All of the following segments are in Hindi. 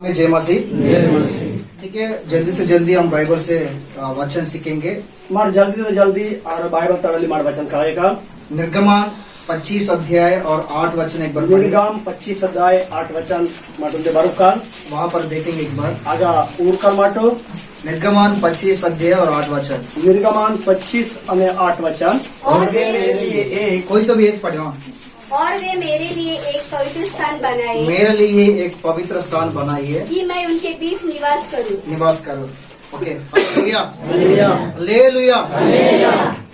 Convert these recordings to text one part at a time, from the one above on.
जय मसीह। ठीक है, जल्दी से जल्दी हम बाइबल से वचन सीखेंगे। मार जल्दी से जल्दी और बाइबल तड़ली मार वचन कहेगा। निर्गमन 25 अध्याय और 8 वचन एक बार पढ़ेंगे। निर्गम 25 अध्याय 8 वचन माटुंदे बरुकाल वहाँ पर देखेंगे एक बार। आगा ऊरकाल माटो निर्गमन 25 अध्याय और 8 वचन। निर्गमन 25 અને 8 वचन। और वे मेरे लिए एक कोई तो भी एक पढ़े। हाँ। और वे मेरे लिए एक पवित्र स्थान बनाए मेरे लिए एक पवित्र स्थान बनाइए कि मैं उनके बीच निवास करूं। निवास करो। Okay, hallelujah.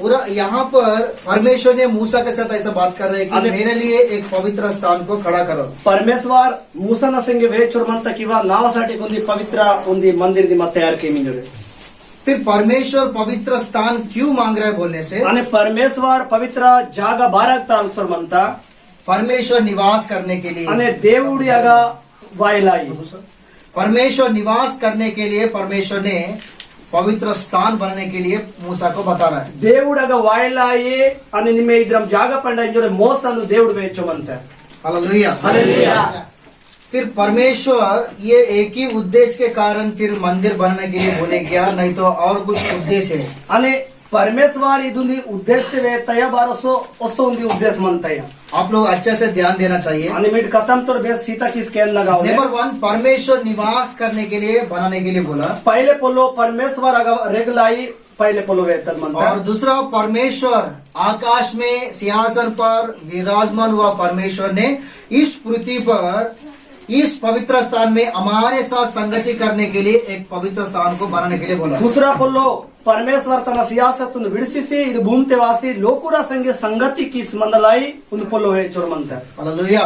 पूरा यहाँ पर परमेश्वर ने मूसा के साथ ऐसा बात कर रहे हैं कि मेरे लिए एक पवित्र स्थान को खड़ा करो। परमेश्वर मूसा संगे वेचुरमंत किंवा नावासाठी कोणती पवित्र उंदी मंदिर दी तयार केली। फिर परमेश्वर पवित्र स्थान क्यों मांग रहा है बोलने से, आणि परमेश्वर पवित्र जागा बारागता सर म्हणता परमेश्वर निवास करने के लिए। आणि देवुडी आगा वायलाई परमेश्वर निवास करने के लिए परमेश्वर ने पवित्र स्थान बनने के लिए मूसा को बता रहा है। దేవుడగా వాయలాయి అని నిమే ఇద్దరం జాగా పండ ఇంజోరే మోసను దేవుడు వేచమంత। हालेलुया। हालेलुया। फिर परमेश्वर ये एक ही उद्देश्य के कारण फिर मंदिर बनने के लिए बोले गया, नहीं तो और कुछ उद्देश्य है। అని परमेश्वर इदुंदी उद्देश्य तया बारसो ओसो उंदी उद्देश्य म्हणताय। आप लोग अच्छे से ध्यान देना चाहिए। आणि मीट खत्म तो बेस सीता की स्कैन लगाओ। नंबर 1 परमेश्वर निवास करने के लिए बनाने के लिए बोला। पहले पोलो परमेश्वर आगा रेगलाई पहले पोलो वेतन म्हणता। और दूसरा परमेश्वर आकाश में सिंहासन पर विराजमान हुआ परमेश्वर ने इस पृथ्वी पर इस पवित्र स्थान में हमारे साथ संगति करने के लिए एक पवित्र स्थान को बनाने के लिए बोला। दूसरा पोलो परमेश्वर तन सियासतुन विडिसिसी ಇದು ಭೂಮಿತೆ ವಾಸಿ ಲೋಕುರ ಸಂಗೆ ಸಂಗತಿ की मंदलाई उन पोलो है चोरमंता। हालेलुया।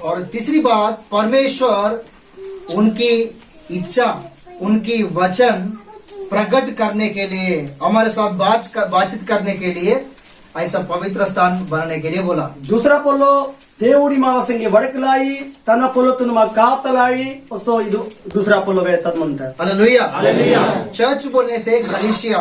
और तीसरी बात परमेश्वर उनकी इच्छा उनकी वचन प्रकट करने के लिए हमारे साथ बातचीत करने के लिए ऐसा पवित्र स्थान बनाने के लिए बोला। दूसरा पोलो దేవుడి మావ సంగే వడకలాయి తన పొలతును మా కాతలాయి సో ఇది दूसरा पोलो वेतन म्हणता। हालेलुया। हालेलुया। चर्च बोलने से कलीसिया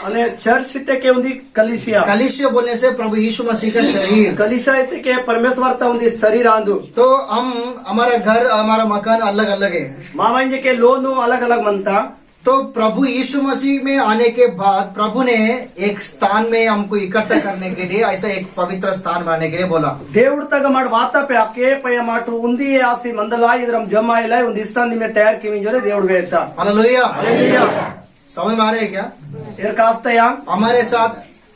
અને चर्च इते के उंदी कलिसिया। कलीसिया बोलने से प्रभु यीशु मसीह का शरीर। कलिसिया इते के परमेश्वर ता उंदी शरीर आंदु। तो हम हमारा घर हमारा मकान अलग अलग है। मामा इंजे के लोनु अलग अलग म्हणता। तो प्रभु यीशु मसीह में आने के बाद प्रभु ने एक स्थान में हमको इकट्ठा करने के लिए ऐसा एक पवित्र स्थान बनाने के लिए बोला। దేవుడు తగ మాడు వాతా पे आके पय माटू उंदी आसी मंदलाई इधरम जमाइलाई उंदी स्थान में तयार की जोरे దేవుడు वेता। हालेलुया। हालेलुया। समझ में आ रहा है क्या? एर कास्तया हमारे साथ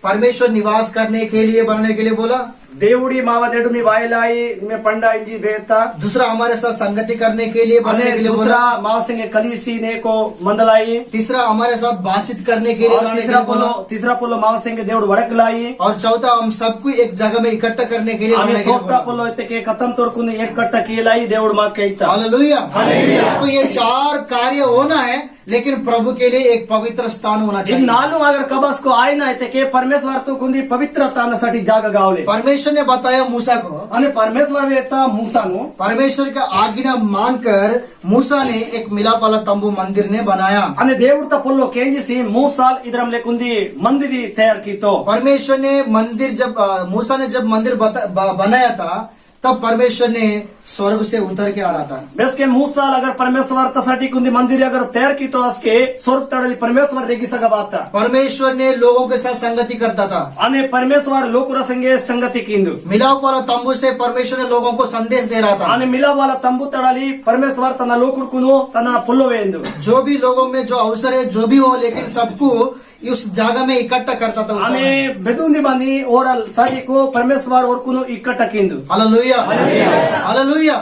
परमेश्वर निवास करने के लिए बनाने के लिए बोला। దేవుడి మావ దేడు మీ వాయలాయి మే పండా इंजी वेता। दूसरा हमारे साथ संगति करने के लिए बनाने के लिए बोला। दूसरा माव संगे कलिसी ने को मंदलाई। तीसरा हमारे साथ बातचीत करने के लिए और बनाने के लिए बोला। तीसरा पोलो माव संगे దేవుడు వడకలాయి। और चौथा हम सबको एक जगह में इकट्ठा करने के लिए आणि बनाने के लिए सोता बोला। पोलो इते के खत्म तोरकुन एक कट्टा कीलाई దేవుడు माके इता। हालेलुया। हालेलुया। तो ये 4 कार्य होना है, लेकिन प्रभु के लिए एक पवित्र स्थान होना इन चाहिए। नालू अगर कबस को आए ना इते के परमेश्वर तो कुंदी पवित्र तानासाठी जागा गावले। परमेश्वर ने बताया मूसा को, आणि परमेश्वर वेता मूसानु परमेश्वर का आज्ञा मानकर मूसा ने एक मिलाप वाला तंबू मंदिर ने बनाया। आणि దేవుడు ता पोलो केंजिसी मूसाल इधरम लेकुंदी मंदिरी तयार कीतो। परमेश्वर ने मंदिर जब मूसा ने जब मंदिर बनाया था तब परमेश्वर ने स्वर्ग से उतर के आ रहा था। बेस के मूसाल अगर परमेश्वर तसाठी कुंदी मंदिर अगर तयार कीतो असके स्वर्ग तडली परमेश्वर रेगी सगा बाता। परमेश्वर ने लोगों के साथ संगति करता था। आणि परमेश्वर लोकुरा संगे संगति किंदु। मिलाप वाला तंबू से परमेश्वर ने लोगों को संदेश दे रहा था। आणि मिला वाला तंबू तडाली परमेश्वर तना लोकुर कुनो तना फुल्लो वेंदु। जो भी लोगों में जो अवसर है जो भी हो, लेकिन सबको उस जगह में इकट्ठा करता था उस आणि समय। बेदुंदी बानी ओरल साठी को परमेश्वर और कुनो इकट्ठा किंदु। हालेलुया। हालेलुया।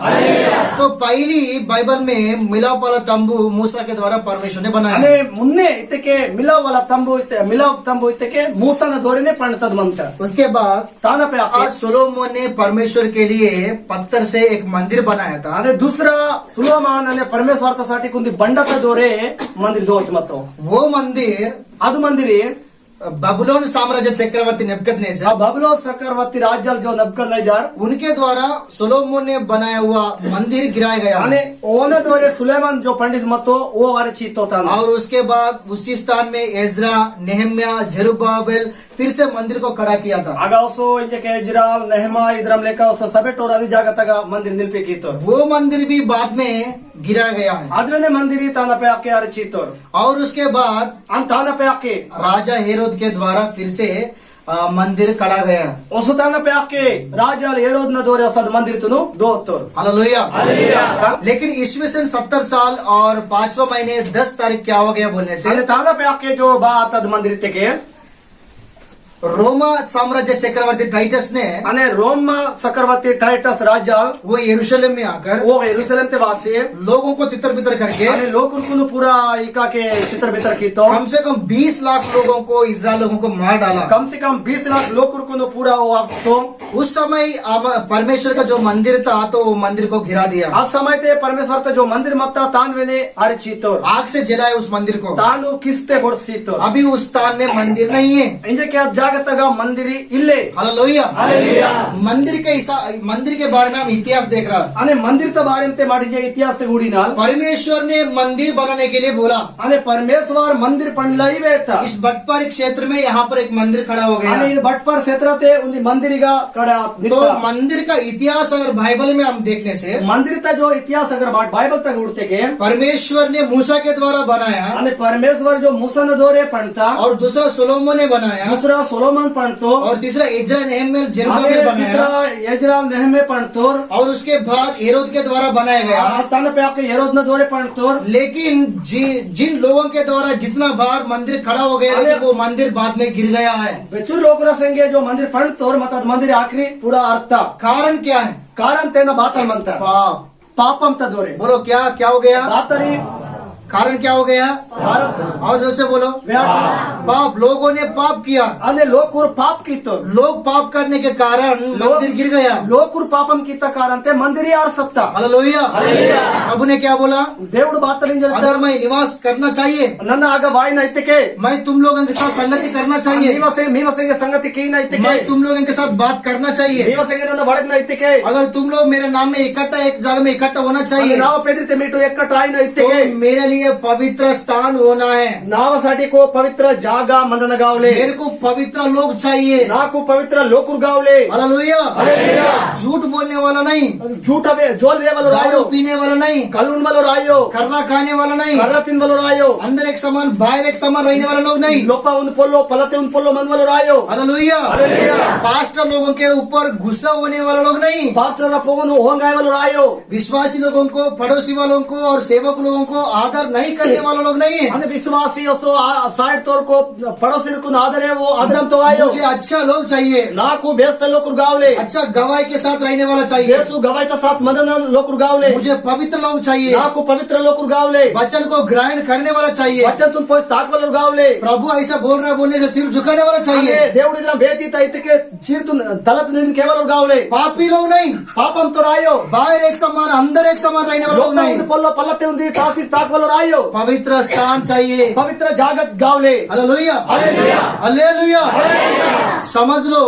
हालेलुया। तो पहली बाइबल में मिलाप वाला तंबू मूसा के द्वारा परमेश्वर ने बनाया। आणि मुन्ने इते के मिलाव वाला तंबू इते मिलाव तंबू इते के मूसा न दोरेने पणतद म्हणता। उसके बाद ताना पे आके आज सोलोमन ने परमेश्वर के लिए पत्थर से एक मंदिर बनाया था। आणि दुसरा सुलोमान आणि परमेश्वरसाठी कुंदी बंडाचा दोरे मंदिर दोत मतो। वो मंदिर ಅದು ಮಂದಿರಿ बबुलोन साम्राज्य चक्रवर्ती नेबुकदनेस्सर ఆ బబులోను చక్రవర్తి రాజ్యాలు जो नबुकदनेस्सर उनके द्वारा सोलोमन ने बनाया हुआ मंदिर गिराया गया आणि ओने द्वारे सुलेमान जो पंडित मतो वो वारे चीत होता और उसके बाद उसी स्थान में एज्रा, नेहम्या, जरुब्बाबेल फिर से मंदिर को खड़ा किया था। आगावसो इंजके इज्राल नेहमा इद्रम लेका उसो सबे टोर आदि जागतगा मंदिर निल्पे कीतो वो मंदिर भी बाद में गिराया गया है। आदवेने मंदिरी ताना पे आके आरे चीतोर और उसके बाद अन ताना पे आके राजा हेरोद के द्वारा फिर से मंदिर खड़ा गया। उसो ताना पे आके राजाल हेरोद न दोरे उसद मंदिर तुनु दोतोर हालेलुया। लेकिन ईस्वी सन 70 साल और 5वां महीने 10 तारीख क्या हो गया बोलने से आणि ताना पे आके जो बात अद मंदिर तेके रोमा साम्राज्य चक्रवर्ती टाइटस ने आणि रोम चक्रवर्ती टाइटस राजाल वो यरूशलेम में आकर वो यरूशलेम ते वासी लोगों को तितर बितर करके आणि लोकुरकुनु पूरा इका के चित्र बितर कीतो कम से कम 20 लाख लोगों को, इस्राएल लोगों को मार डाला। कम से कम 20 लाख लोकुरकुनु पूरा वो आपतो उस समय परमेश्वर का जो मंदिर था तो वो मंदिर को गिरा दिया। आ समय ते परमेश्वर ते जो मंदिर मत्ता तान वेने आरे चीतोर आग से जलाए उस मंदिर को। तानु किस्ते गोडसीतो अभी उस स्थान में मंदिर नहीं है। इंजे क्या जागतगा मंदिरी इल्ले हालेलुया। हालेलुया। मंदिर के बारे में हम इतिहास देख रहा है। आणि मंदिर ते बारे ते माडिजे इतिहास ते गुडीनाल परमेश्वर ने मंदिर बनाने के लिए बोला। आणि परमेश्वर मंदिर पणलाई वेता इस बटपारी क्षेत्र में यहाँ पर एक मंदिर खड़ा हो गया। आणि भटपर क्षेत्र ते उंदी मंदिरिगा कड़ा तो मंदिर का इतिहास अगर बाइबल में हम देखने से मंदिर ता जो इतिहास अगर बाइबल तक उड़ते के परमेश्वर ने मूसा के द्वारा बनाया आणि परमेश्वर जो मूसा ने दोरे पणता और दूसरा सोलोमन ने बनाया दूसरा सोलोमन पणतो और तीसरा इज्रा, नेहम्या, आणि जरुब्बाबेल बनाया तीसरा यजराल नेहमे पणतोर और उसके बाद हेरोद के द्वारा बनाया गया। तन पे आपके हेरोद ने दोरे पणतोर लेकिन जिन लोगों के द्वारा जितना बार मंदिर खड़ा हो गया लेकिन वो मंदिर बाद में गिर गया है। बेचू लोकरा संगे जो मंदिर पणतोर मत मंदिर आखरी पूरा अर्थ कारण क्या है? कारण तेना बातल म्हणता पाप। पापम ता दोरे बोलो क्या क्या हो गया? बातरी कारण क्या हो गया? भारत और जोर से बोलो। पाप। लोगों ने पाप किया। आणि लोकुर पाप कीतो लोग पाप करने के कारण मंदिर गिर गया। लोकुर पापम कीता कारण ते मंदिर यार सत्ता हालेलुया। प्रभु ने क्या बोला? దేవుడు బాతలింజ अगर मैं निवास करना चाहिए, ನನ್ನ ಆಗ ವಾಯಿನ ಐತಿಕೆ मैं तुम लोगों के साथ संगति करना चाहिए, ಮೀವಸಂಗೆ ಸಂಗತಿ ಕೀನ ಐತಿಕೆ मैं तुम लोगों के साथ बात करना चाहिए, ಮೀವಸಂಗೆ ನನ್ನ ಬಡಗ್ನ ಐತಿಕೆ अगर तुम लोग मेरे नाम में इकट्ठा एक जगह में इकट्ठा होना चाहिए ನಾವು ಪೆದ್ರಿತೆ ಮೀಟು ಎಕ್ಕಟ ಆಯ್ನ तो ಐತಿಕೆ मेरे लिए पवित्र स्थान होना है। नावासाठी को पवित्र जागा मंदन गावले मेरे को पवित्र लोग चाहिए। नाकू पवित्र लोकुर गावले हालेलुया। हालेलुया। झूठ बोलने वाला नहीं, झूठा वे जोल वे वालो दारू रायो पीने वाला नहीं, कलून वालो रायो खर्रा खाने वाला नहीं, कर्रा तीन वालो रायो अंदर एक समान बाहर एक समान रहने वाला लोग नहीं। लोपा उन पोलो पलते उन पोलो मन वालो रायो हालेलुया। हालेलुया। पास्टर लोगों के ऊपर गुस्सा होने वाला लोग नहीं, पास्टर पोगन होंगाय वालो रायो विश्वासी लोगों को, पड़ोसी वालों को और सेवक लोगों को आदर नहीं करने वाले लोग नहीं है। अने विश्वासी असो साइड तोर को पड़ोसी को आदर है वो आदरम तो आयो मुझे अच्छा लोग चाहिए, नाकू बेस्त लोकुर गावले अच्छा गवाही के साथ रहने वाला चाहिए, बेसु गवायता साथ मंदन लोकुर गावले मुझे पवित्र लोग चाहिए, नाकू पवित्र लोकुर गावले वचन को ग्रहण करने वाला चाहिए। वचन तुम पोस ताक वालो गावले प्रभु ऐसा बोल रहा है बोलने से सिर झुकाने वाला चाहिए। अने దేవుడి దిన బేతిత ఇతకే చీర్తు తలత నిండి కేవలం గావలే पापी लोग नहीं, పాపం తో రాయో बाहर एक समान अंदर एक समान रहने वाले लोग లోక नहीं, ఉంది పొల్ల పల్లతే ఉంది కాసి తాక్ వాలో రాయో पवित्र स्थान चाहिए। పవిత్ర జాగత్ గావలే हालेलुया। हालेलुया। हालेलुया। समझ लो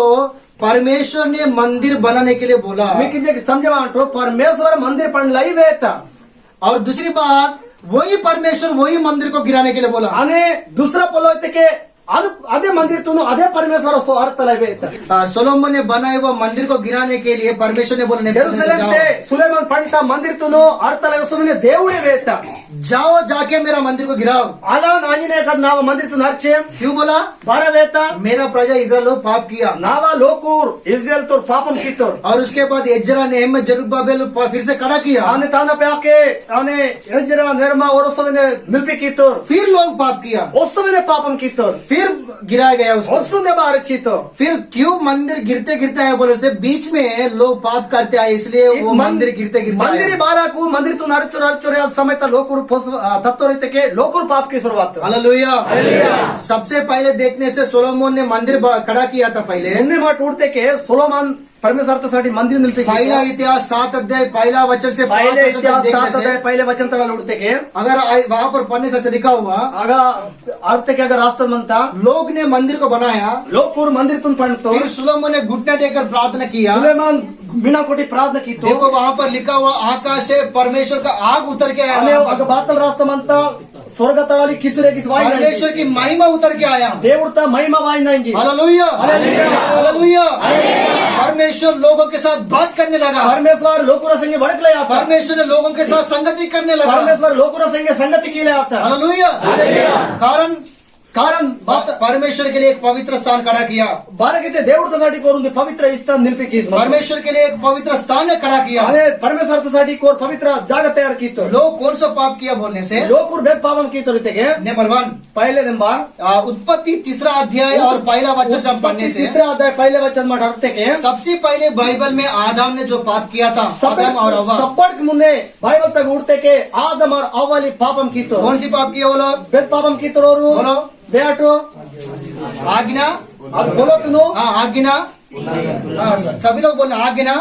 परमेश्वर ने मंदिर बनाने के लिए बोला। మీకు ఇది समझवांटो परमेश्वर मंदिर पणलाई वेता और दूसरी बात वही परमेश्वर वही मंदिर को गिराने के लिए बोला। अने दूसरा पोलो इतके अदे मंदिर तुनु अदे परमेश्वर सो अर्थ लवेता सोलोमन ने बनाए हुआ मंदिर को गिराने के लिए परमेश्वर ने बोला यरूशलेम ते सुलेमान पंटा मंदिर तुनु अर्थ लवसुने దేవుడే వేता जाओ जाके मेरा मंदिर को गिराओ। అలా నాయనే కద నావ మందిర్ తును హర్చే क्यों बोला? బార వేता मेरा प्रजा इस्राएल लोग पाप किया। నావ లోకూర్ ఇజ్రాయెల్ తోర్ పాపం కితోర్ और उसके बाद एजरा, नेहम्या, जरुब्बाबेल फिर से खड़ा किया। आने ताना पे आके आने एजरा निर्मा और उस समय मिलपी कीतोर फिर लोग पाप किया, उस समय पापम कीतोर फिर गिराया गया उसको। उस समय बाहर चीतो फिर क्यों मंदिर गिरते गिरते आए बोले से बीच में लोग पाप करते आए इसलिए वो मंदिर गिरते गिरते मंदिर बारा को मंदिर तू नरचुर हरचुर समय तक लोकुर तत्व रहते के लोकुर पाप की शुरुआत। हालेलुया। सबसे पहले देखने से सोलोमन ने मंदिर खड़ा किया था। पहले उन्हें माट उड़ते के सोलोमान परमेश्वरासाठी मंदिर निलते पहिला इतिहास 7 अध्याय पहिला वचन से 5 पहले वचन तक इतिहास देखने 7 से, अध्याय पहले वचन तक उड़ते के अगर वहां पर पढ़ने से ऐसे लिखा हुआ, अर्थ के अगर रास्ता मनता लोग ने मंदिर को बनाया, लोग पूर्व मंदिर तुम पढ़तो फिर सुलोमन ने घुटने टेकर प्रार्थना किया। सुलेमान बिना कोटी प्रार्थना की तो देखो वहां पर लिखा हुआ, आकाश से परमेश्वर का आग उतर के आणि आया, अग बातल रास्ता म्हणता स्वर्ग तळाली खिचरे किस वाई परमेश्वर की महिमा उतर के आया। देवता महिमा वाई नाही हालेलुया, हालेलुया। परमेश्वर लोगों के साथ बात करने लगा, परमेश्वर लोकुरा संगे भडकले आता परमेश्वर ने लोगों के साथ संगति करने लगा। परमेश्वर लोकुरा संगे संगति केले आता हालेलुया। कारण बात परमेश्वर के लिए एक पवित्र स्थान खड़ा किया, बारगिते देवतासाठी करून दे पवित्र स्थान निलपी कीस परमेश्वर के लिए एक पवित्र स्थान ने खड़ा किया। आणि परमेश्वरासाठी कोर पवित्र जागा तयार कीतो लोग कौन सा पाप किया बोलने से, लोकुर भेद पावन कीतो रीते के नंबर 1 पहले नंबर उत्पत्ति 3 अध्याय और पहला वचन से हम पढ़ने से, तीसरा अध्याय पहले वचन में ढरते के सबसे पहले बाइबल में आदम ने जो पाप किया था, आदम और हव्वा, सब्बट मुने बाइबल तक उड़ते के आदम और अव्वाली पापम कीतो कौन सी पाप किया बोलो, भेद पापम कीतो रोरू बोलो, बेटो आज्ञा, अब बोलो तुनो हाँ आज्ञा, हाँ सभी लोग बोले आज्ञा,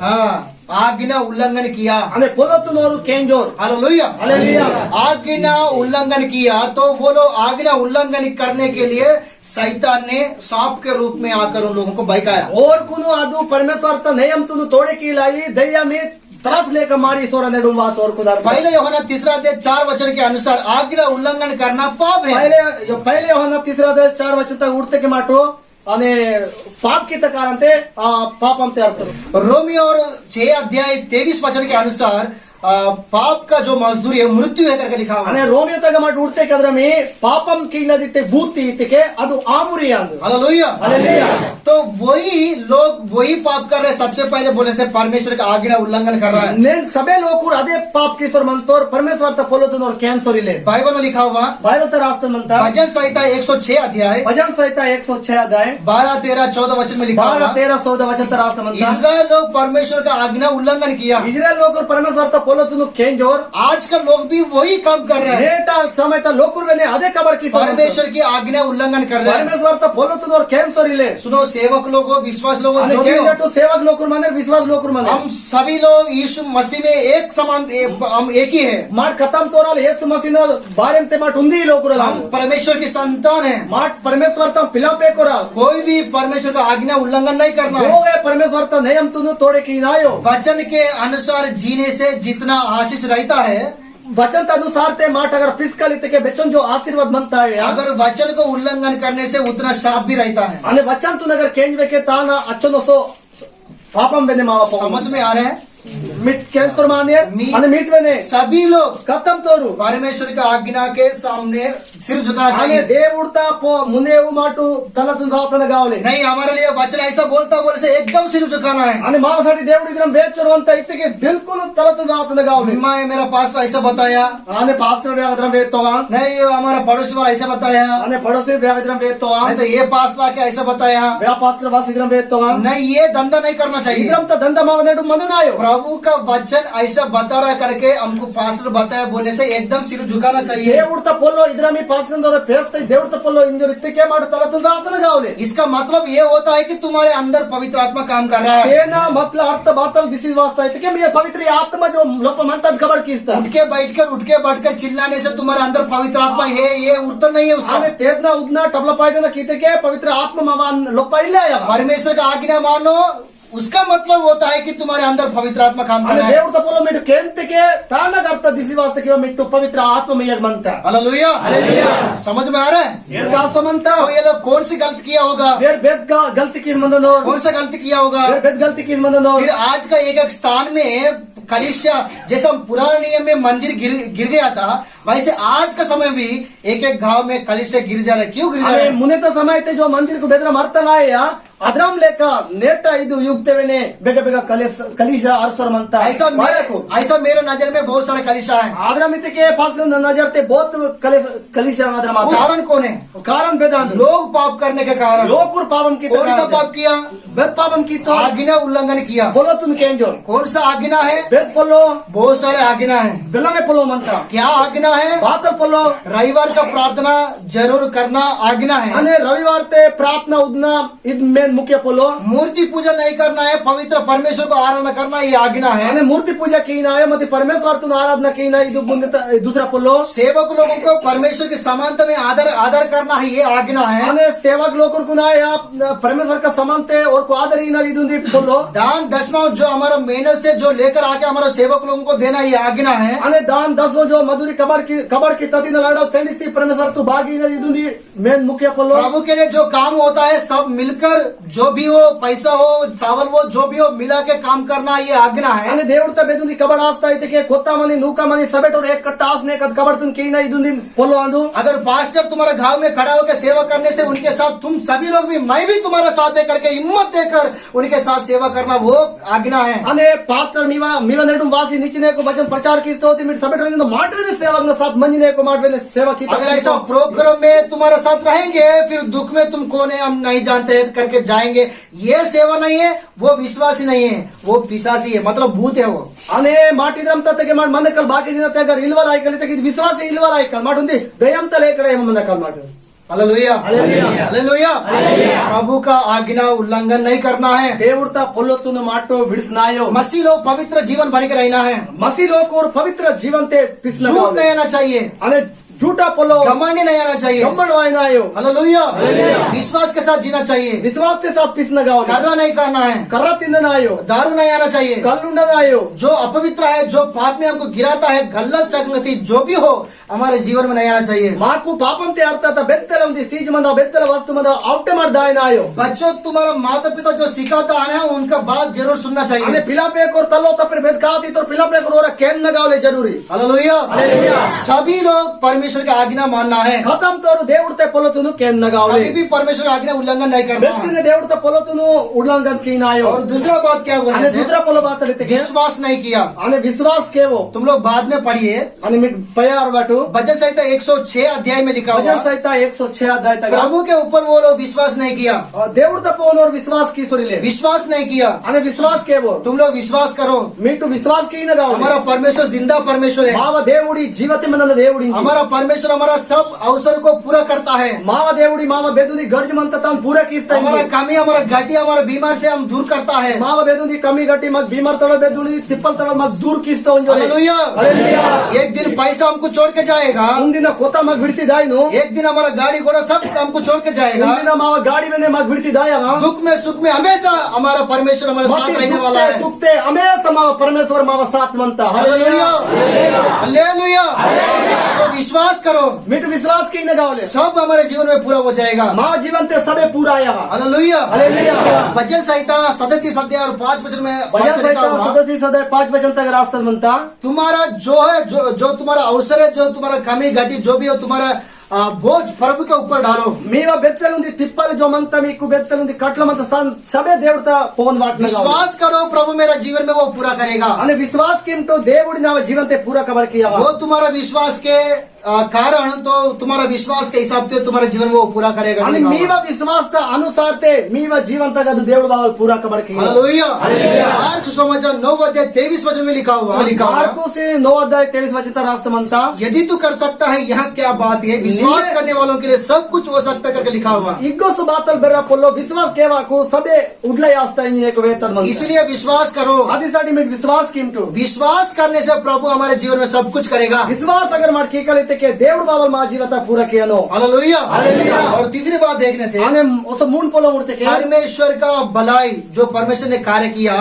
हाँ आज्ञा उल्लंघन किया। आणि बोलो तुनो केंजोर हालेलुया, हालेलुया आज्ञा उल्लंघन किया तो वो लोग आज्ञा उल्लंघन करने के लिए शैतान ने सांप के रूप में आकर उन लोगों को बहकाया। और कुनो आदू परमेश्वर ता नियम तुनु तोड़े की लाई दैया में त्रास लेकर मारी सोरा ने डुम्बास और कुदार पहले यूहन्ना 3 अध्याय 4 वचन के अनुसार आज्ञा उल्लंघन करना पाप है। पहले यूहन्ना 3 अध्याय 4 वचन तक उड़ते के माटो आणि पाप की कारण ते पापम ते अर्थ रोमी और 6 अध्याय 23 वचन के अनुसार पाप का जो मजदूरी है मृत्यु है करके लिखा हुआ आणि है। रोमियो तक माट उड़ते के मी पापम की नदीते भूति इतके अदु आमुरी अंद हालेलुया, हालेलुया तो वही लोग वही पाप कर रहे हैं। सबसे पहले बोले से परमेश्वर का आज्ञा उल्लंघन कर रहा है। नेन सबे लोकुर अदे पाप की सोर मनतोर परमेश्वर ता फोलोतन और कैंसर इले बाइबल में लिखा हुआ, बाइबल ता रास्ता मनता भजन संहिता 106 अध्याय भजन संहिता 106 अध्याय 12, 13, 14 वचन में लिखा 12 हुआ, 13 14 वचन ता रास्ता मनता इस्राएल लोग परमेश्वर का आज्ञा उल्लंघन किया। इजराइल लोकुर परमेश्वर ता फोलोतन केंजोर आजकल लोग भी वही काम कर रहे हैं, रेटा समय ता लोकुर वेने अदे कबर की परमेश्वर की आज्ञा उल्लंघन कर रहे हैं। परमेश्वर ता फोलोतन और कैंसर इले सुनो सेवक लोगों, विश्वास लोगों, आणि जो भी हो, केंजटो सेवक लोकुर माने विश्वास लोकुर माने हम सभी लोग यीशु मसीह में एक समान, हम एक ही है। माट खत्म तोराल येसु मसीह बारे ते माट उंदी लोकुर हम परमेश्वर की संतान हैं। माट परमेश्वर ता पिलापे कोराल कोई भी परमेश्वर का आज्ञा उल्लंघन नहीं करना है। लोग परमेश्वर ता नियम तुनु तोड़े की नायो वचन के अनुसार जीने से जितना आशीष रहता है, वचन अनुसार ते माट अगर पिस्कल इतके बेचन जो आशीर्वाद बनता है अगर वचन को उल्लंघन करने से उतना शाप भी रहता है। आणि वचन तुन अगर केंज वेके ताना अच्छो नसो पापम बेने मावा समझ में आ रहा है? मिट कैंसर माने आणि मिट वेने सभी लोग खत्म तोरू परमेश्वर का आज्ञा के सामने सिर झुकाना आणि चाहिए। देवुडता पो मुनेव माटू तलतून गावतन गावले नहीं, हमारे लिए वचन ऐसा बोलता बोले से एकदम सिर झुकाना है। आणि मावासाठी देवुड इदरम बेचर वंत इतके बिल्कुल तलतून गावतन गावले मैं मेरा पास ऐसा बताया आणि पास्टर व्यागद्रम वेतोगा नहीं, हमारा पड़ोसी वाला ऐसा बताया आणि पड़ोसी व्यागद्रम वेतोगा नहीं, तो ये पास आके ऐसा बताया व्या पास्टर वास इदरम वेतोगा नहीं, ये धंधा नहीं करना चाहिए। इदरम ता धंधा मावनेडु मननायो प्रभु का वचन ऐसा बता रहा करके हमको पास्टर बताया बोलने से एकदम सिर झुकाना चाहिए। देवुडता पोलो इदरमी पास्टर दोरे फेस्ट देवुडता पोलो इंजोर इतके माट तलतून गावतन गावले इसका मतलब ये होता है कि तुम्हारे अंदर पवित्र आत्मा काम कर रहा है। तेना मतलब अर्थ बातल दिस इज वास्ता इतके मी पवित्र आत्मा जो लोप म्हणतात खबर कीस्ता उठ के बैठकर चिल्लाने से तुम्हारे अंदर पवित्र आत्मा है ये उड़ता नहीं है उसका। आणि तेजना उदना टबला पायदे ना किते के पवित्र आत्मा मावा लोपाइले आया परमेश्वर का आज्ञा मानो, उसका मतलब होता है कि तुम्हारे अंदर पवित्र आत्मा काम कर आणि रहा है। देवुडता पोलो मिट केंते के ताना करता दिस इज वास्ता किंवा मिट्टू पवित्र आत्मा में एक म्हणता हालेलुया, हालेलुया। समझ में आ रहा है? का समनता तो ये लोग कौन सी गलती किया होगा, वेर बेद का गलती किस मंदनोर कौन सा गलती किया होगा? वेर बेद गलती किस मंदनोर फिर आज का एक स्थान में कलिसिया, जैसा पुराने नियम में मंदिर गिर गया था, वैसे आज का समय भी एक गांव में कलिसिया गिर जा रहा है। क्यों गिर जा रहा अरे है? मुनेता समय ते जो मंदिर को बेदरा मारतलाया अद्रम लेख नेट ಇದು युक्तवेने बेगा बेगा कलिशा अरसर मनता ऐसा मेरे नजर में बहुत सारे कलिशा है। आद्रमित के पास नजर ते बहुत कलिशा आद्रम आता कारण कौन है? कारण वेदांत लोग पाप करने के कारण। लोकुर पापम की कौन सा पाप किया? वेद पापम की तो आज्ञा उल्लंघन किया। बोलो तुम केंजो कौन सा आज्ञा है? वेद पोलो बहुत सारे आज्ञा है। बेला में पोलो मनता क्या आज्ञा है? बातल पोलो रविवार का प्रार्थना जरूर करना आज्ञा है। अने रविवार ते प्रार्थना उदना इद में मुख्य पोलो मूर्ति पूजा नहीं करना है, पवित्र परमेश्वर को आराधना करना ये आज्ञा है। आणि मूर्ती पूजा की नाय मग परमेश्वर तुन आराधना की ना ಇದು दूसरा पोलो सेवक लोगों को परमेश्वर की समानता में आदर करना है, ये आज्ञा है। आणि सेवक लोगों को ना परमेश्वर का समानते और को आदर ina ಇದೊಂದು पोलो दान दशमांश जो हमारा मेहनत से जो लेकर आके हमारे सेवक लोगों को देना ये आज्ञा है। आणि दान दसो जो मधुरी कबड़ की ततीन लाडव तेंडिसी परमेश्वर तू भागी ina ಇದೊಂದು मेन मुख्य पोलो प्रभु के लिए जो काम होता है सब मिलकर, जो भी हो, पैसा हो, चावल हो, जो भी हो, मिला के काम करना ये आज्ञा है। आणि దేవుడితో బెదుంది కబడ్ ఆస్తా అయితే के కొత్తమని నూకమని सबेटोर एक कट्टा आसने कद कबड़ तुन की ना ಇದೊಂದು पोलो अंदु अगर पास्टर तुम्हारे गांव में खड़ा होकर सेवा करने से उनके साथ तुम सभी लोग भी, मैं भी तुम्हारे साथ दे करके हिम्मत देकर उनके साथ सेवा करना वो आज्ञा है। आणि पास्टर मीवा नेडुम वासी निचने को वचन प्रचार कीस्तो होती मिट सबेटोर इंद माटवेने सेवक न साथ मंजिने को माटवेने सेवा की। अगर ऐसा प्रोग्राम में तुम्हारे साथ रहेंगे फिर दुख में तुम कौन है हम नहीं जानते करके जाएंगे, ये सेवा नहीं है, वो विश्वासी नहीं है, वो पिशासी है, मतलब भूत है वो। आणि माटिद्रम तत्के माट मंदकल बाकी दिन तगर इल्वर आयकल तक विश्वासी इल्वर आयकल माट ఉంది దయ్యం తల ఇక్కడ ఏమ మందకल माट। Hallelujah, hallelujah. प्रभु का आज्ञा उल्लंघन नहीं करना है। దేవుడితో పొల్లొత్తును మాటో విడిసినాయో मसीह लोग पवित्र जीवन बन के रहना है, మసీలో కోర్ పవిత్ర జీవంతే झूठ పిస్నగా नहीं आना चाहिए, అనే झूठा पोलो घमंड नहीं आना चाहिए। गम्मड़ वायनायो हालेलुया, विश्वास के साथ जीना चाहिए, विश्वास के साथ पिस्नगा करना नहीं करना है, कर्रा तिंदनायो दारू नहीं आना चाहिए, कल्लुंडनायो जो अपवित्र है, जो पाप में हमको गिराता है, गलत संगति जो भी हो हमारे जीवन में नहीं आना चाहिए। మాకు పాపంతే అర్థత బెత్తల ఉంది సీజ్ మంద బెత్తల వస్తు మంద అవుట్ మార్దాయనాయో बच्चों तुम्हारा माता पिता जो सिखाता है उनका बात जरूर सुनना अने चाहिए। पिलापे को तलो तपर भेद काती तो पिलापे को रोरा केन लगावले जरूरी हालेलुया, हालेलुया। सभी लोग परमेश्वर की आज्ञा मानना है, खत्म तोरू దేవుడితో పొలతును కేన్ लगावले कभी भी परमेश्वर की आज्ञा उल्लंघन नहीं करना है। बेस्किने దేవుడితో పొలతును उल्लंघन कीनायो और दूसरा बात क्या अने बोले, दूसरा पोलो बात लेते के विश्वास नहीं किया। अने विश्वास केवो तुम लोग बाद में पढ़िए, अने मिट पयार बाटू भजन संहिता 106 अध्याय में लिखा भजन हुआ, संहिता 106 अध्याय तक प्रभु के ऊपर वो लोग विश्वास नहीं किया, దేవుడితో పోనోర్ విశ్వాస్ की सोरीले विश्वास नहीं किया। अने विश्वास केवो तुम लोग विश्वास करो, మీటు విశ్వాస్ कीनगावले हमारा परमेश्वर जिंदा परमेश्वर है, మావ దేవుడి జీవతిమన్న దేవుడి हमारा परमेश्वर हमारा सब अवसर को पूरा करता है। మావ దేవుడి మావ బెదుని గర్జమంత తాం పూరా कीस्ता हमारा कमी, हमारा घटी, हमारा बीमार से हम दूर करता है। మావ బెదుని కమి గట్టి మగ్ बीमार तळ బెదుని తిప్పల్ తळ మగ్ दूर कीस्ता ఉంజో हालेलुया, हालेलुया। एक दिन पैसा हमको छोड़ के जाएगा, ಮುಂದಿನ ಕೊತ್ತ ಮಗ್ ಬಿಡಿಸಿ ದಾಯ್ನು एक दिन हमारा गाड़ी घोड़ा सब हमको छोड़ के जाएगा। ಮುಂದಿನ ಮಾವ ಗಾಡಿ ಮೇಲೆ ಮಗ್ ಬಿಡಿಸಿ ದಾಯಗ दुख में सुख में हमेशा हमारा परमेश्वर हमारे साथ रहने वाला है। ಸುಕ್ತೆ ಅಮೇಸ ಮಾವ ಪರಮೇಶ್ವರ ಮಾವ ಸಾತ್ ಮಂತ हालेलुया, हालेलुया। तो विश्वास करो, ಮಿಟ್ ವಿಶ್ವಾस कीनगावले सब हमारे जीवन में पूरा हो जाएगा। माव जीवन ते सबे पूरा आया हालेलुया, हालेलुया। भजन संहिता 37 अध्याय और 5 वचन में भजन लिखा संहिता हुआ, 37 अध्याय 5 वचन तक रास्ता म्हणता तुम्हारा जो है, जो तुम्हारा अवसर है, जो तुम्हारा कमी घटी जो भी हो, तुम्हारा बोझ प्रभु के ऊपर डालो। మీవ బెత్తలుంది తిప్పలు जो మంత మీకు బెత్తలుంది కట్ల మంత सबे దేవుడితో పోన్ వాట్ विश्वास करो, प्रभु मेरा जीवन में वो पूरा करेगा। અને વિશ્વાસ કેમટો దేవుడి નાవ જીવન તે પૂરા કબર કિયા वो तुम्हारा विश्वास के कारण, तो तुम्हारा विश्वास के हिसाब से तुम्हारे जीवन में वो पूरा करेगा। અને మీవ విశ్వాસ త అనుસાર તે మీవ జీवन తగ దేవుడు బావల్ పూरा कबर किया हालेलुया, मार्क सुसमाचार 9 अध्याय 23 वचन में लिखा हुआ, मार्को से 9 अध्याय 23 वचन तक रास्ता म्हणता यदि तू कर सकता है यहाँ क्या बात है, विश्वास करने वालों के लिए सब कुछ हो सकता है करके लिखा हुआ। इग्गो सुबातल बेरा पोलो विश्वास केवाको सबे उडलय आस्ता इने को वेतन म्हणता इसलिए विश्वास करो, आदिसाठी मी विश्वास केमटो विश्वास करने से प्रभु हमारे जीवन में सब कुछ करेगा। विश्वास अगर मार की कलिते के దేవుడు బావల్ మా జీవిత पूरा कियानो हालेलुया, हालेलुया। और तीसरी बात देखने से आने उस मून पोलो उड़ते के परमेश्वर का भलाई जो परमेश्वर ने कार्य किया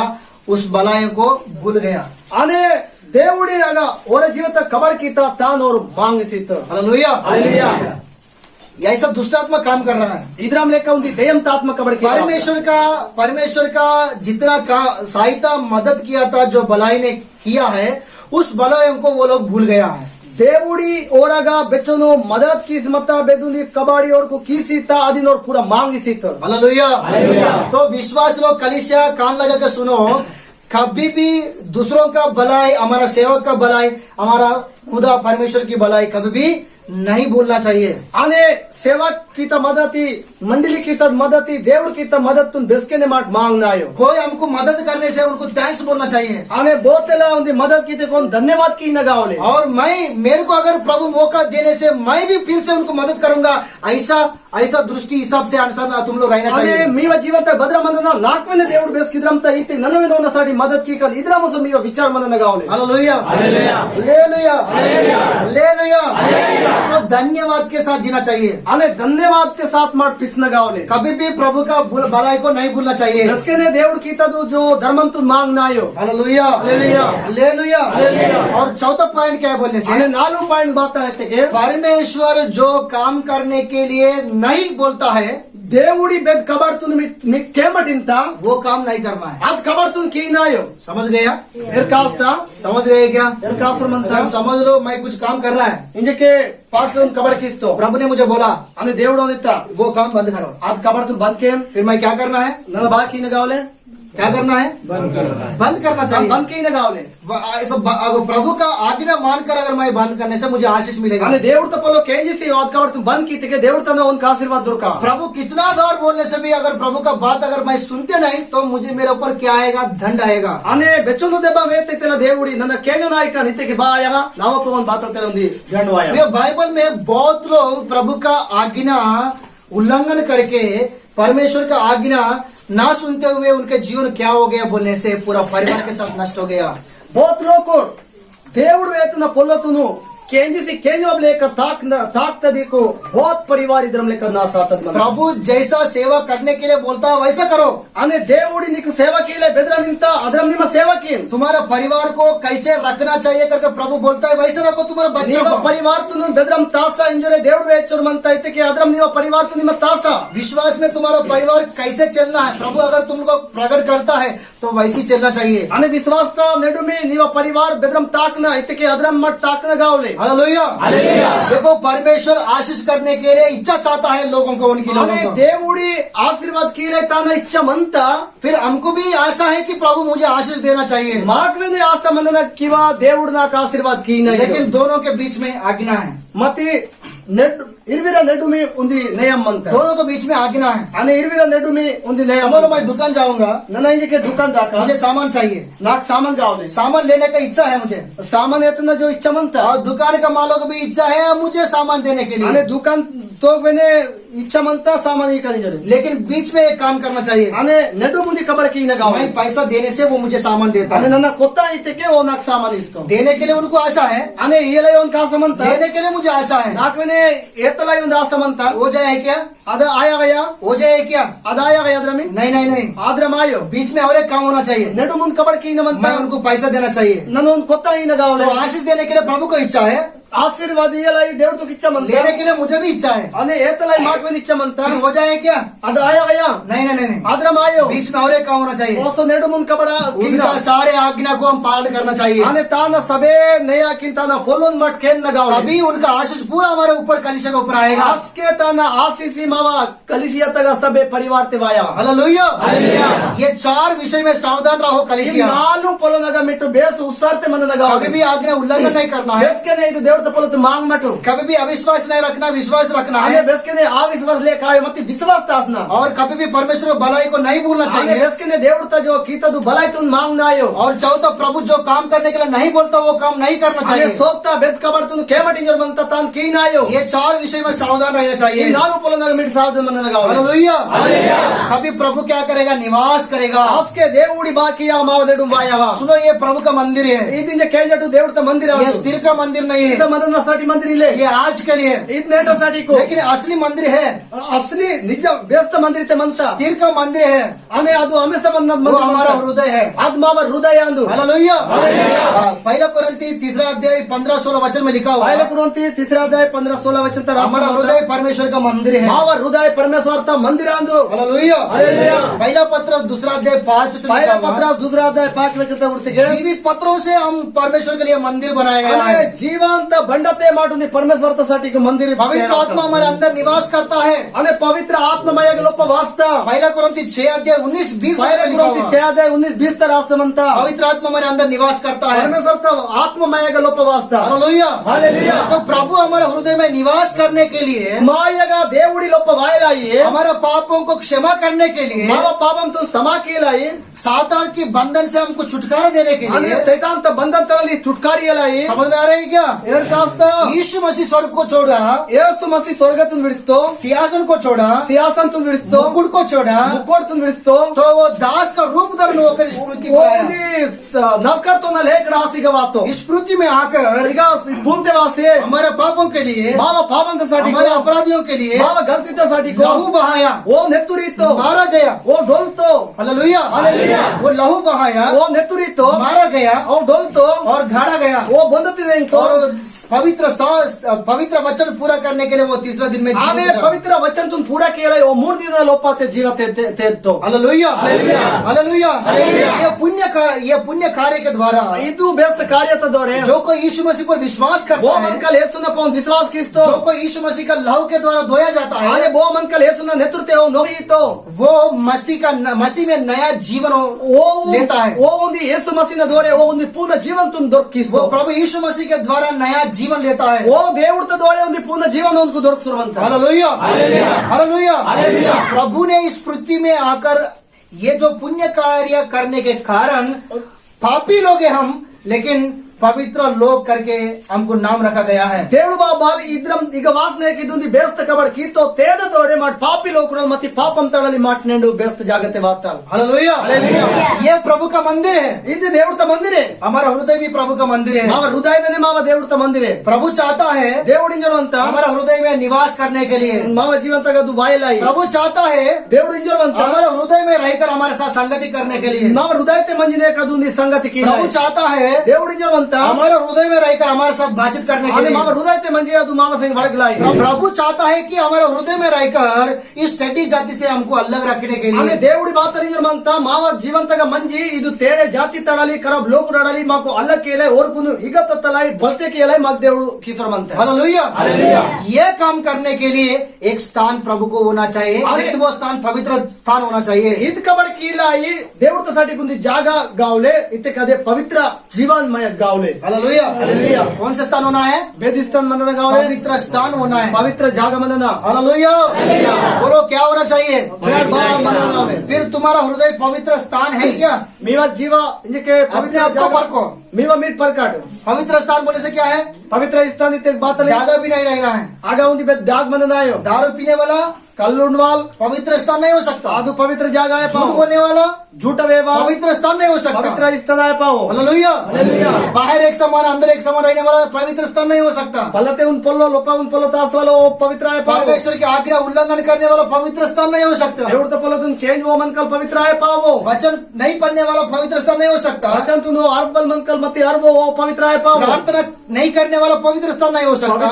उस भलाई को भूल गया। आने దేవుడి ಆಗ ಅವರ ಜೀವಿತ ಕಬರ್ ಕಿತ ತಾನೋರು ಮಾಂಗಿಸಿತ हालेलुया, हालेलुया। ऐसा दुष्टात्मा काम कर रहा है। इधराम लेका उंदी दयंतात्म कबड़ की परमेश्वर का जितना सहायता मदद किया था, जो भलाई ने किया है, उस भलाई को वो लोग भूल गया है। దేవుడి ఓరగా బెచ్చను మదత్ कीस मता बेदुली कबाड़ी और को कीसीता आदिन और पूरा मांगिसित हालेलुया, हालेलुया। तो विश्वास लोग कलीसिया कान लगा के सुनो, कभी भी दूसरों का भलाई, हमारा सेवक का भलाई, हमारा खुदा परमेश्वर की भलाई कभी भी नहीं भूलना चाहिए। आणि सेवक की मदती मंडली की मदती దేవుడి की मदत बेसकेने మాట मांगनायो कोई हमको मदद करने से उनको थैंक्स बोलना चाहिए। आणि बोतेला उनकी मदद की कोण धन्यवाद की न गावले और मेरे को अगर प्रभु मौका देने से मैं भी फिर से उनको मदद करूंगा, ऐसा दृष्टि हिसाब से अनुसार तुम लोग रहना आणि चाहिए। मी जीवत भद्रमंदना नाकवेने దేవుడు बेसकिद्रमता इथे ननवेनोसाठी मदत की कल इद्रामस मी विचार मनन गावले हालेलुया हालेलुया हालेलुया। तो धन्यवाद के साथ जीना चाहिए। आणि धन्यवाद के साथ మాట पिसना गावले कभी भी प्रभु का भलाई को नहीं भूलना चाहिए। बेसकेने దేవుడి की जो धर्मंतु मांगनायो हालेलुया हालेलुया हालेलुया हालेलुया। और चौथा पॉइंट क्या है बोलने से, आणि 4 पॉइंट बात है ते परमेश्वर जो काम करने के लिए नहीं बोलता है దేవుడి बेद कबडतून मी केमटिंत वो काम नहीं करना है। आज कबडतून की नायो समझ गया? एरकास्ता समझ गए क्या? एरकासर म्हणता अगर समझ लो मैं कुछ काम कर रहा है, इंजके पाठून कबडकिस्तो प्रभु ने मुझे बोला आणि దేవుడు अनिता वो काम बंद करो, आज कबडतून बंद केम फिर मैं क्या करना है? नन बाकी न गावले क्या करना है? बंद करना चाहिए। बंद की न गावले ऐसा अगर प्रभु का आज्ञा मानकर अगर मैं बंद करने से मुझे आशीष मिलेगा। आणि దేవుడు तपलो केंजिसी आज कबडतून बंद की ते దేవుడు तन उनका आशीर्वाद दुरका प्रभु कितना बार बोलने से भी अगर प्रभु का बात अगर मैं सुनते नहीं तो मुझे मेरे ऊपर क्या आएगा? दंड आएगा। आणि बेचोनो देबा वेतेला దేవుడి नन केनो नायका नितेके बायागा नावपवन बाततेला उंदी गंडवाया ये बाइबल में बहुत लोग प्रभु का आज्ञा उल्लंघन करके परमेश्वर का आज्ञा ना सुनते हुए उनके जीवन क्या हो गया बोलने से पूरा परिवार के साथ नष्ट हो गया। बहुत लोग దేవుడు వేతన పొల్లతును केंजिसी केंजो लेकर ताकत देखो बहुत परिवार इधर लेकर ना सातत मन प्रभु जैसा सेवा करने के लिए बोलता है वैसा करो। अने దేవుడి నీకు సేవ कीले बेदरम इंता अदरम निम सेवा की तुम्हारा परिवार को कैसे रखना चाहिए करके प्रभु बोलता है वैसे रखो तुम्हारे बच्चों को। परिवार तुनु बेदरम तासा इंजरे దేవుడు వేచరు మంత అయితే कि अदरम निम परिवार तुनु निम तासा विश्वास में तुम्हारा परिवार कैसे चलना है प्रभु अगर तुमको प्रकट करता है तो वैसे चलना चाहिए। अने विश्वासता नेडुमी निम परिवार बेदरम ताकना అయితే कि अदरम मत ताकना गावले हालेलुया हालेलुया। देखो परमेश्वर आशीष करने के लिए इच्छा चाहता है लोगों को, उनकी लोगों को। దేవుడి ఆశీర్వాद कीले ताना इच्छा मंता फिर हमको भी आशा है कि प्रभु मुझे आशीष देना चाहिए, माकवेने आशा मनना किवा దేవుడు నాకు ఆశీర్వాद की नहीं लेकिन दोनों के बीच में आज्ञा है। मती इरविरा नेडुमी उंदी नयम मंत दोनों के बीच में आज्ञा है। अने इरविरा नेडुमी उंदी नयम समझ लो मैं दुकान जाऊंगा, ननई के दुकान दाका मुझे सामान चाहिए, नाक सामान गावले सामान लेने का इच्छा है मुझे, सामान एतना जो इच्छा मंत और दुकान का मालों को भी इच्छा है मुझे सामान देने के अने लिए, दुकान तो वेने इच्छा मंता सामान ही करी जरे लेकिन बीच में एक काम करना चाहिए। अने नेडु मुंदी कबर की न गावले मैं पैसा देने से वो मुझे सामान देता अने है, नन्ना कोत्ता इते के ओ नाक सामान इस्तो देने के लिए उनको आशा है, अने येले ओन का समंत देने के लिए मुझे आशा है। नाक वेने एतला योन आशा मंत हो जाए क्या? अद आया गया हो जाए क्या? अद आया गया द्रमी नहीं नहीं नहीं, आद्रम आयो बीच में और एक काम होना चाहिए। नेडु मुंद कबर की न मंत मैं उनको पैसा देना चाहिए, नन्नो उन कोत्ता ही न गावले तो आशीष देने के लिए प्रभु को इच्छा है, आशीर्वाद येलाई దేవుడు तो इच्छा मंत लेने के लिए मुझे भी इच्छा है। अने एतला माक वेने इच्छा मंत फिर हो जाए क्या? अद आया गया नहीं नहीं नहीं, आद्रम आयो बीच में और एक काम होना चाहिए। ओसो नेडु मुंद कबड़ा उनका सारे आज्ञा को हम पालन करना चाहिए, आने ताना सबे नया किंताना पोलोन मट केन लगाओ तभी उनका आशीष पूरा हमारे ऊपर कलिशा के ऊपर आएगा। आस्के ताना आशीषी मावा कलिसिया तगा सबे परिवार ते वाया हालेलुया ये 4 विषय में सावधान रहो कलिसिया। नालू पोलोनगा मिट्टू बेस उसारते मन लगाओ कभी भी आज्ञा उल्लंघन नहीं करना है, बेस के नहीं तो देवता पोलो तो मांग मटू कभी भी अविश्वास नहीं रखना, विश्वास रखना आने है, बेस के ने आ विश्वास ले कायो मत विश्वास तासना और कभी भी परमेश्वर की भलाई को नहीं भूलना आने चाहिए। बेस के ने देवता जो कीता तू भलाई तुम मांग ना आयो और चौथा प्रभु जो काम करने के लिए नहीं बोलता वो काम नहीं करना आने चाहिए। सोक्ता बेद कबर तुम केमट इंजर बनता तान की ना आयो ये 4 विषय में सावधान रहना ये चाहिए। नालू पोलोनगा मिट सावधान मन लगाओ हालेलुया कभी प्रभु क्या करेगा? निवास करेगा। आस्के देवुडी बाकी या माव देडू वाया सुनो ये प्रभु का मंदिर है, ಈ ದಿನ ಕೇಜಟು ದೇವರ ಮಂದಿರ ये स्थिर का मंदिर नहीं है, ಮದನसाठी ಮಂದಿರ ಇಲ್ಲೇ ये आज के लिए, ಇದು ನೇಟसाठी को लेकिन असली मंदिर है, असली ನಿಜ व्यस्त ಮಂದಿರ ते ಮಂತ स्थिर का मंदिर है, ಅನೆ ಅದು ಹಮೇಶ ಬಂದ वो हमारा हृदय है। ಆತ್ಮಾವ ಹೃದಯ ಅಂದು हालेलुया पहला कोरिन्थी 3 अध्याय 15-16 वचन में लिखा हुआ पाहिलं है, कुरंती 3 अध्याय 15-16 वचन तर हमारा हृदय परमेश्वर का मंदिर है। ಮಾವ ಹೃದಯ ಪರಮೇಶ್ವರತ ಮಂದಿರ ಅಂದು हालेलुया हालेलुया पहला पत्र 2 अध्याय 5 वचन पाहिलं लिखा हुआ पत्र है, 2 अध्याय 5 वचन उड़ते जीवित पत्रों से हम परमेश्वर के लिए मंदिर बनाया गया अने है। ಜೀವಂತ బండతే మాటుంది పరమేశ్వరతसाठी मंदिर पवित्र आत्मा हमारे अंदर निवास करता है। અને પવિત્ર આત્મમય લોપ વાસ્તા पहला कोरिन्थी 6:19-20 पहले गुरुती 6:19-20 రాష్ట్రమంతా पवित्र आत्मा हमारे अंदर निवास करता है। పరమేశ్వరత ఆత్మమయ లోप వాస్తా हालेलुया हालेलुया। तो प्रभु हमारे हृदय में निवास करने के लिए, మాయగా దేవుడి లోप వాయలాయి हमारे पापों को क्षमा करने के लिए, మావ పాపంతో సమాకీలాయి सातान की बंधन से हमको छुटकारा देने के અને लिए। సైతాంత బంధన తరలి చుట్కారియాలాయి समझ में आ रहा है क्या? ఏర్ కాస్తా यीशु मसीह स्वर्ग को छोड़ा, యేసు మసీ స్వర్గతును విడిస్తూ सिंहासन को छोड़ा, సియాసంతును విడిస్తూ मुकुट को छोड़ा, ముక్కోడుతును విడిస్తూ तो वो दास का रूप धारण होकर इस पृथ्वी पर आया। ఓని నవకర్తోన లేఖడ ఆసిగవాతో इस पृथ्वी में आकर ಈಗ ಭೂಮಿವಾಸಿ हमारे पापों के लिए, మావ పాపంతसाठी हमारे अपराधियों के लिए మావ గల్తితसाठी लहू बहाया, ఓ నెత్తురితో मारा गया। ఓ డోల్తో हालेलुया हालेलुया। वो लहू बहाया, ఓ నెత్తురితో मारा गया ఓ డోల్తో और गाड़ा गया। ఓ బొందతిదేంతో और पवित्र वचन पूरा करने के लिए वो तीसरा दिन में ఆనే जीवित रहा। పవిత్ర వచనంతును పూరా కేలై ఓ 3 దినాల లోపాతే జీవతే తేతో हालेलुया हालेलुया। हालेलुया। ये पुण्य कार्य के द्वारा ಇದು ಬೆಸ್ಟ್ ಕಾರ್ಯತ ದೋರೆ जो कोई यीशु मसीह पर विश्वास वो करता मन है, कल येसुना पौन विश्वास किस्तो जो कोई यीशु मसीह का लहू के द्वारा धोया जाता आने है, वो मन कल येसुना नेतृत्व हो नोगी तो वो मसीह में नया जीवन वो लेता है। वो उन्दी येसु मसीह न दोरे वो उन्दी पूर्ण जीवन तुम दो किस्तो वो प्रभु यीशु मसीह के द्वारा नया जीवन लेता है। वो దేవుడు తో दोरे उन्दी पूर्ण जीवन उनको दొరకసురంత हालेलुया हालेलुया। हालेलुया। प्रभु ने इस पृथ्वी में आकर ये जो पुण्य कार्य करने के कारण, पापी लोग हैं हम, लेकिन पवित्र लोग करके हमको नाम रखा गया है। దేవుడు బాబాల్ ఇద్రం ఇగ వాసనే కిదుంది బేస్త కబడ్ కితో తేద దోరే మాట్ పాపి లోకురల్ మతి పాపం తడలి మాట్నేండు బేస్త జాగతే వాతాల్ हालेलुया हालेलुया। ये प्रभु का मंदिर है। ఇది దేవుడు త మందిరే हमारा हृदय भी प्रभु का मंदिर है। మావ హృదయమే మావ దేవుడు త మందిరే प्रभु चाहता है దేవుడు ఇంజరవంత हमारा हृदय में निवास करने के लिए। మావ జీవంతగా దు వాయలాయి प्रभु चाहता है దేవుడు ఇంజరవంత हमारे हृदय में रहकर हमारे साथ संगति करने के लिए। మావ హృదయతే మంజినే కదుంది సంగతికి प्रभु चाहता है దేవుడు ఇంజరవంత हमारे हृदय में रहकर हमारे साथ बातचीत करने के आने लिए। माव हृदयते मंजे ಅದು ಮಾವ ಸಂಗ ವಡಗಲಾಯಿ प्रभु चाहता है कि हमारे हृदय में रहकर इस टट्टी जाति से हमको अलग रखने के आने लिए। దేవుడి బాతరింజమంత మావ జీవంతగా మంజి ಇದು తేడే జాతి తడాలి ఖరాబ్ లోకు రడాలి మాకు అల్ల కేలే ఓర్కును ఇగత తలాయి బల్తే కేలే మాకు దేవుడు కిసరమంత हालेलुया हालेलुया। ये काम करने के लिए एक स्थान प्रभु को होना चाहिए, लेकिन वो स्थान पवित्र स्थान होना चाहिए। ఇది కబడ్ కీలాయి దేవుడితో సాటి కుంది జాగా గావులే ఇతే కదే పవిత్ర జీవన్మయ గావులే हालेलुया हालेलुया। कौन सा स्थान होना है? బేదిస్తాన్ మనన గావులే पवित्र स्थान होना है। పవిత్ర జాగ మనన हालेलुया बोलो क्या होना चाहिए? బేడ్ బా మనన గావులే फिर तुम्हारा हृदय पवित्र स्थान है क्या? మీవ జీవ ఇంజకే పవిత్ర अपने आप को జాగ परखो। మీవ మీట్ పర్కాడు पवित्र स्थान बोलने से क्या है? పవిత్ర స్థాన్ ఇతే బాతలే ज्यादा भी नहीं रहना है। ఆగా ఉంది బెడ్ డాగ్ మననాయో दारू पीने वाला కల్లుండ్వాల్ पवित्र स्थान नहीं हो सकता। ಅದು పవిత్ర జాగ है झूठ बोलने वाला झूठवेवा पवित्र स्थान नहीं हो सकता। पवित्र स्थान है पाओ हालेलुया हालेलुया। बाहर एक समान अंदर एक समान रहने वाला पवित्र स्थान नहीं हो सकता। पलते उन पोलो लोपा उन पोलो तास वालो पवित्र है पाओ परमेश्वर की आज्ञा उल्लंघन करने वाला पवित्र स्थान नहीं हो सकता। దేవుడు తో పొలతుन కేంజ్ ఓ మనకల్ పవిత్ర है पाओ वचन नहीं पढ़ने वाला पवित्र स्थान नहीं हो सकता। वचन तुनो अरबल मनकल मति अरबो ओ पवित्र है पाओ प्रार्थना नहीं करने वाला पवित्र स्थान नहीं हो सकता।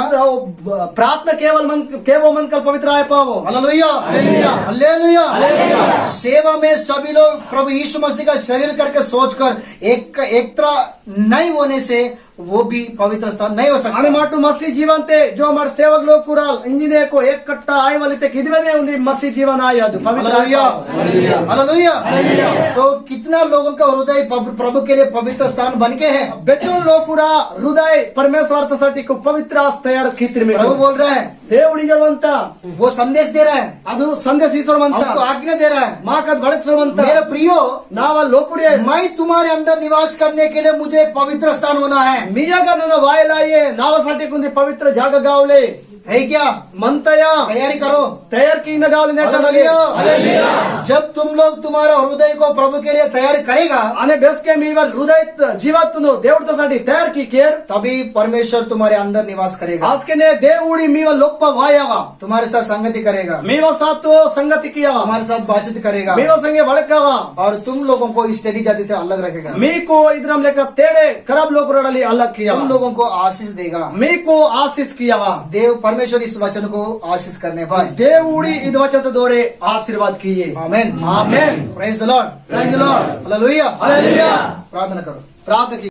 प्रार्थना केवल मन केवो मनकल पवित्र है पाओ हालेलुया हालेलुया। हालेलुया। हालेलुया। सेवा में सभी लोग प्रभु यीशु मसीह का शरीर करके सोचकर एकता नहीं होने से वो भी पवित्र स्थान नहीं हो आणि सकता। माटू मसी जीवन ते जो मर सेवक लोग कुराल इंजिने को एक कट्टा आय वाली ते किदवेने उंदी मसी जीवन आय ಅದು पवित्र हालेलुया हालेलुया। तो कितना लोगों का हृदय प्रभु के लिए पवित्र स्थान बन के है। बेचून लोग पूरा हृदय परमेश्वरार्थसाठी को पवित्र तयार खितिर में प्रभु बोल रहा है, దేవుడి జవంత वो संदेश दे रहा है, ಅದು ಸಂದೇಶ ಈಶ್ವರವಂತ हमको आज्ञा दे रहा है। ಮಾಕದ್ ಬಡಕ್ಸವಂತ मेरे प्रियो, ನಾವ ಲೋಕುರಿಯ मैं तुम्हारे अंदर निवास करने के लिए मुझे पवित्र स्थान होना है। मियागा ನನ್ನ ವಾಯಲಾಯೆ ನಾವसाठी कुंदी पवित्र जागा गावले है क्या? मंतया तैयारी करो। तयार की न गावले हालेलुया। हालेलुया। जब तुम लोग तुम्हारा हृदय को प्रभु के लिए तैयार करेगा, आणि बेसके मीवर हृदय जीवातुनो దేవుడితోसाठी तयार की केर तभी परमेश्वर तुम्हारे अंदर निवास करेगा, आजकेने దేవుడి మీవ లోప్ప వాయवा तुम्हारे साथ संगति करेगा, మీవ सातो संगति कियावा हमारे साथ बातचीत करेगा, మీవ संगे बडकावा और तुम लोगों को इस टेढ़ी जाति से अलग रखेगा, మీకు ఇద్రం లెక్క తేడే खराब लोकुरडली अलग तुम कियावा लोगों को आशीष देगा। మీకు ఆశీస్ कियावा देव परमेश्वर इस वचन को आशीष करने पर దేవుడి ఇది వచన దోరే ఆశీర్వాद किए amen amen praise the Lord praise the Lord hallelujah hallelujah. प्रार्थना करो। प्रार्थना की